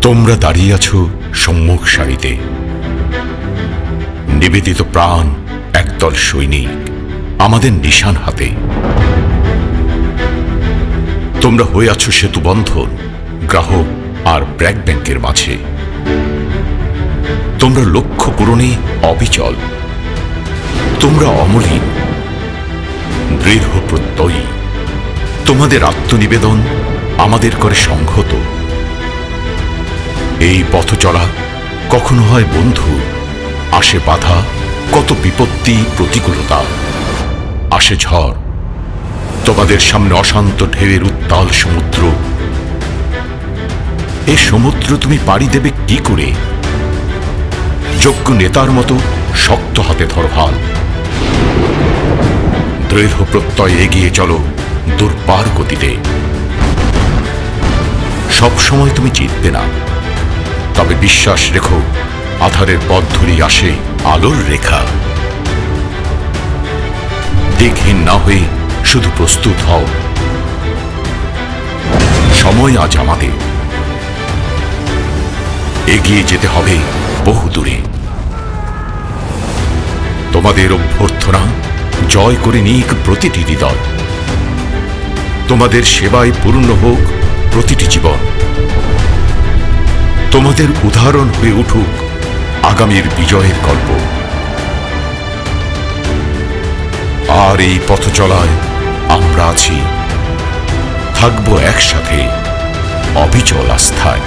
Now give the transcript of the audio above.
তোমরা দাঁড়িয়ে আছো সম্মুখ সারিতে, নিবেদিত প্রাণ একদল সৈনিক আমাদের নিশান হাতে। তোমরা হয়ে আছো সেতু বন্ধন গ্রাহক আর ব্র্যাক ব্যাংকের মাঝে। তোমরা লক্ষ্য পূরণে অবিচল, তোমরা অমলিন, দৃঢ় প্রত্যয়ী। তোমাদের আত্মনিবেদন আমাদের করে সংহত। এই পথ চলা কখনো হয় বন্ধু, আসে বাধা, কত বিপত্তি প্রতিকূলতা, আসে ঝড়। তোমাদের সামনে অশান্ত ঢেউয়ের উত্তাল সমুদ্র। এই সমুদ্র তুমি পাড়ি দেবে কি করে? যোগ্য নেতার মতো শক্ত হাতে ধরো হাল, দৃঢ় প্রত্যয়ে এগিয়ে চলো দুর্বার গতিতে। সব সময় তুমি জিতবে না, তবে বিশ্বাস রেখো আধারের পথ ধরেই আসে আলোর রেখা। দিকহীন না হয়ে শুধু প্রস্তুত হও, সময় আজ আমাদের। এগিয়ে যেতে হবে বহু দূরে। তোমাদের অভ্যর্থনা জয় করে নিক প্রতিটি হৃদয়। তোমাদের সেবায় পূর্ণ হোক প্রতিটি জীবন। তোমাদের উদাহরণ হয়ে উঠুক আগামীর বিজয়ের গল্প। আর এই পথ চলায় আমরা আছি, থাকবো একসাথে অবিচল আস্থায়।